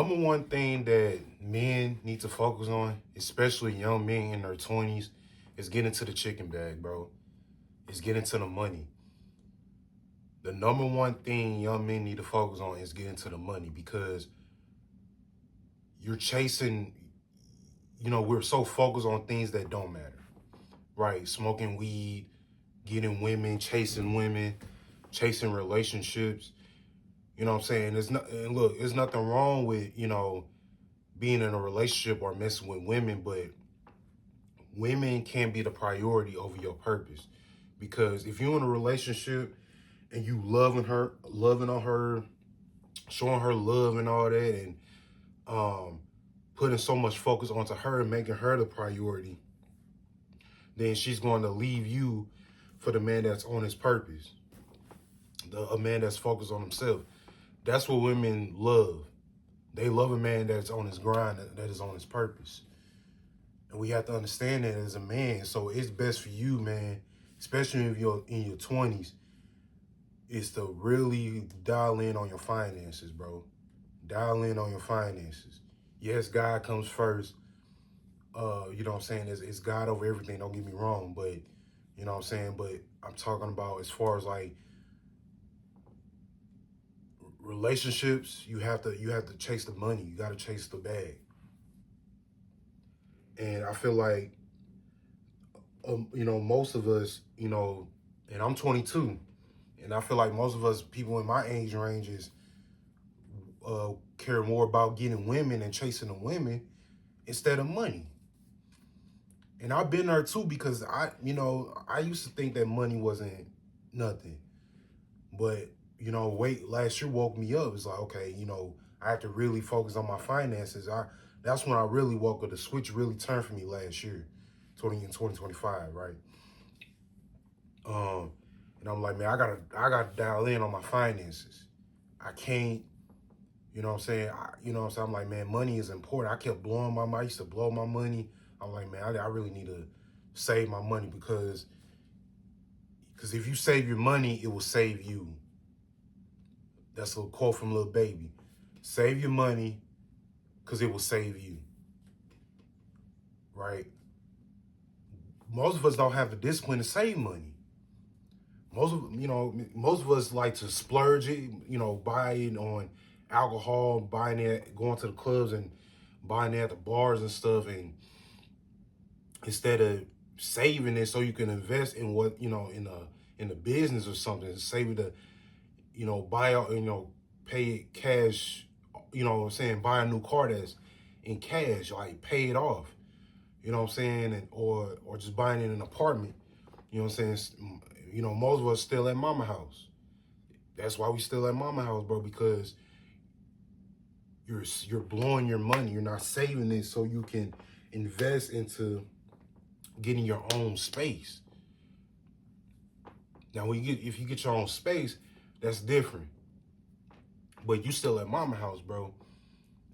Number one thing that men need to focus on, especially young men in their 20s, is getting to the chicken bag, bro. Is getting to the money. The number one thing young men need to focus on is getting to the money, because you're chasing, we're so focused on things that don't matter, right? Smoking weed, getting women, chasing relationships. You know what I'm saying? And look, there's nothing wrong with, being in a relationship or messing with women, but women can be the priority over your purpose. Because if you're in a relationship and you loving on her, showing her love and all that, and putting so much focus onto her and making her the priority, then she's going to leave you for the man that's on his purpose, a man that's focused on himself. That's what women love. They love a man that's on his grind, that is on his purpose. And we have to understand that as a man. So it's best for you, man, especially if you're in your 20s, is to really dial in on your finances, bro. Dial in on your finances. Yes, God comes first. You know what I'm saying? It's God over everything, don't get me wrong. But, you know what I'm saying? But I'm talking about as far as like relationships, you have to chase the money. You got to chase the bag. And I feel like, most of us, and I'm 22, and I feel like most of us, people in my age ranges, care more about getting women and chasing the women instead of money. And I've been there too, because I used to think that money wasn't nothing. But, last year woke me up. It's like, okay, I have to really focus on my finances. That's when I really woke up. The switch really turned for me last year, in 2025, right? And I'm like, man, I gotta dial in on my finances. I can't, you know what I'm saying? I'm like, man, money is important. I kept blowing my money. I used to blow my money. I'm like, man, I really need to save my money, because if you save your money, it will save you. That's a quote from Lil Baby. Save your money, because it will save you, right? Most of us don't have the discipline to save money. Most of us like to splurge it, buy it on alcohol, buying it, going to the clubs and buying it at the bars and stuff, and instead of saving it so you can invest in what, in the business or something, save it to, buy out, pay it cash, what I'm saying, buy a new car that's in cash, like pay it off, you know what I'm saying, and or just buying in an apartment, you know what I'm saying. Most of us still at mama house. That's why we still at mama house, bro, because you're blowing your money. You're not saving it so you can invest into getting your own space. Now, if you get your own space, that's different. But you still at mama house, bro.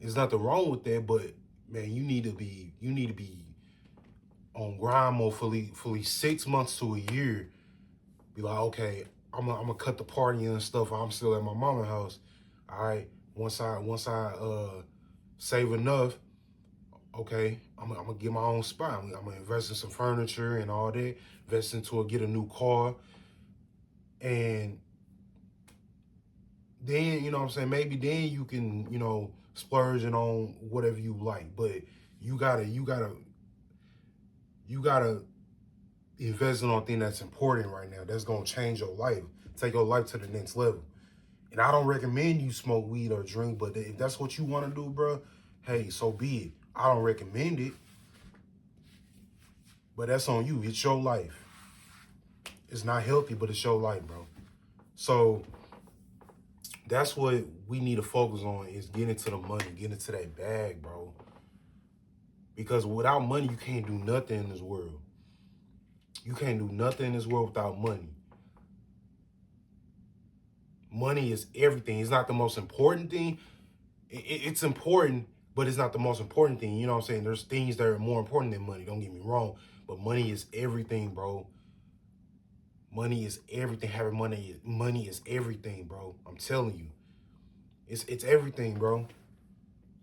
There's nothing wrong with that, but man, you need to be on grind mode for at least 6 months to a year. Be like, okay, I'm gonna cut the party and stuff. I'm still at my mama house. All right. Once I save enough, okay, I'm gonna get my own spot. I'm gonna invest in some furniture and all that. Get a new car, and then what I'm saying, maybe then you can splurge it on whatever you like. But you gotta invest in on thing that's important right now. That's gonna change your life, take your life to the next level. And I don't recommend you smoke weed or drink, but if that's what you want to do, bro, hey, so be it. I don't recommend it, but that's on you. It's your life. It's not healthy, but it's your life, bro. So that's what we need to focus on, is getting to the money, getting to that bag, bro. Because without money, you can't do nothing in this world. You can't do nothing in this world without money. Money is everything. It's not the most important thing. It's important, but it's not the most important thing. You know what I'm saying? There's things that are more important than money. Don't get me wrong. But money is everything, bro. Money is everything. Having money is everything, bro. I'm telling you. It's everything, bro.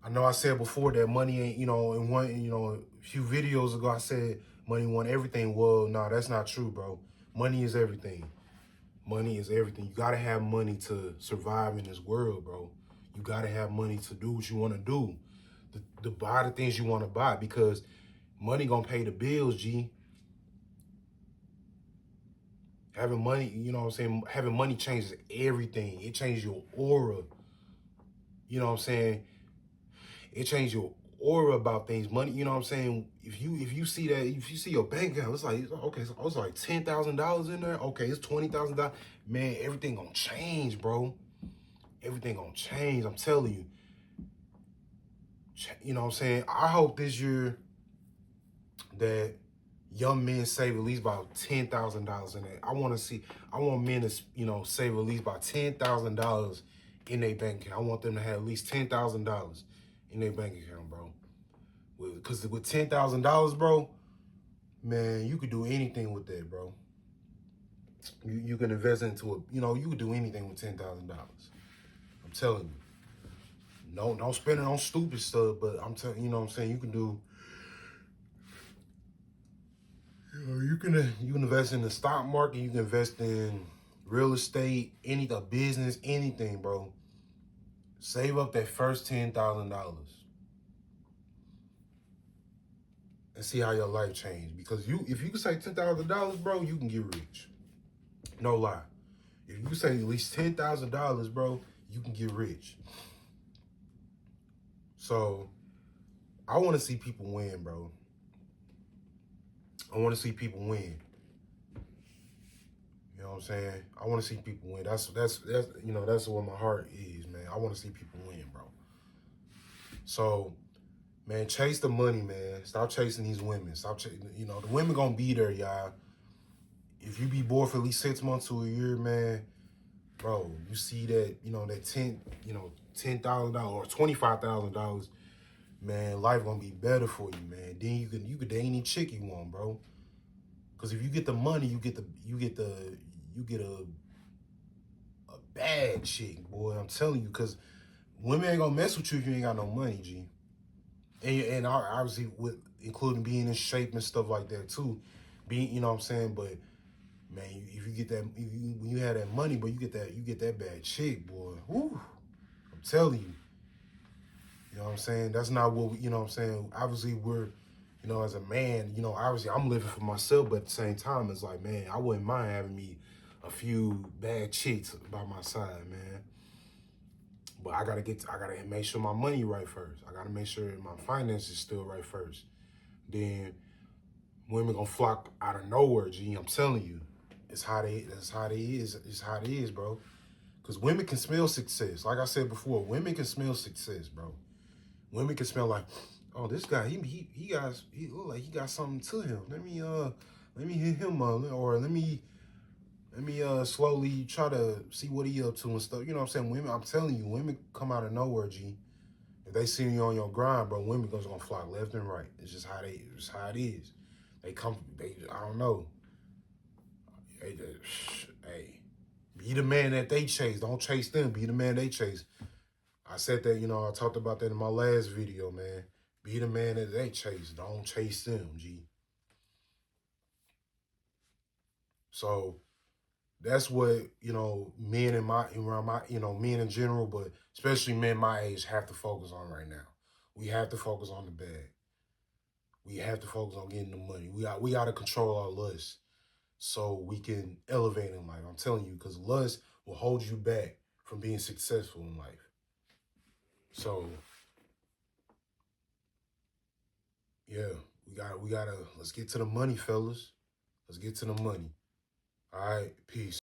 I know I said before that money ain't, in one, a few videos ago, I said money want everything. Well, no, that's not true, bro. Money is everything. Money is everything. You gotta have money to survive in this world, bro. You gotta have money to do what you want to do, to buy the things you want to buy, because money gonna pay the bills, G. Having money, you know what I'm saying? Having money changes everything. It changes your aura. You know what I'm saying? It changes your aura about things. Money, you know what I'm saying? If you see that, if you see your bank account, it's like, okay, so it's like $10,000 in there. Okay, it's $20,000. Man, everything gonna change, bro. Everything gonna change. I'm telling you. You know what I'm saying? I hope this year that young men save at least about $10,000 in that. I want men to, save at least about $10,000 in their bank account. I want them to have at least $10,000 in their bank account, bro. Because with $10,000, bro, man, you could do anything with that, bro. You can invest into it. You could do anything with $10,000. I'm telling you. No, don't spend it on stupid stuff, but I'm telling you, know what I'm saying? You can do. You can invest in the stock market. You can invest in real estate, a business, anything, bro. Save up that first $10,000 and see how your life change. Because if you can save $10,000, bro, you can get rich. No lie. If you can save at least $10,000, bro, you can get rich. So I want to see people win, bro. I want to see people win. You know what I'm saying? I want to see people win. That's what my heart is, man. I want to see people win, bro. So, man, chase the money, man. Stop chasing these women. Stop chasing, the women gonna be there, y'all. If you be bored for at least 6 months to a year, man, bro, you see that, that $10,000 or $25,000, man, life gonna be better for you, man. Then you could date any chick you want, bro. Cause if you get the money, you get a bad chick, boy. I'm telling you, cause women ain't gonna mess with you if you ain't got no money, G. And obviously with including being in shape and stuff like that too. Being, you know what I'm saying? But man, if you get that, when you have that money, but you get that bad chick, boy. Woo, I'm telling you. You know what I'm saying? That's not what we, you know what I'm saying? Obviously we're, as a man, obviously I'm living for myself, but at the same time, it's like, man, I wouldn't mind having me a few bad chicks by my side, man. But I gotta make sure my money right first. I gotta make sure my finances still right first. Then women gonna flock out of nowhere, G. I'm telling you. That's how it is. It's how it is, bro. Cause women can smell success. Like I said before, women can smell success, bro. Women can smell like, oh, this guy, he look like he got something to him. Let me hit him up, or let me slowly try to see what he up to and stuff. You know what I'm saying? Women, I'm telling you, women come out of nowhere, G. If they see you on your grind, bro, women gonna flock left and right. It's just how it is. I don't know. Hey, be the man that they chase. Don't chase them. Be the man they chase. I said that, I talked about that in my last video, man. Be the man that they chase. Don't chase them, G. So that's what, men men in general, but especially men my age have to focus on right now. We have to focus on the bag. We have to focus on getting the money. We got to control our lust so we can elevate in life. I'm telling you, because lust will hold you back from being successful in life. So yeah, we gotta let's get to the money, fellas. Let's get to the money. All right, peace.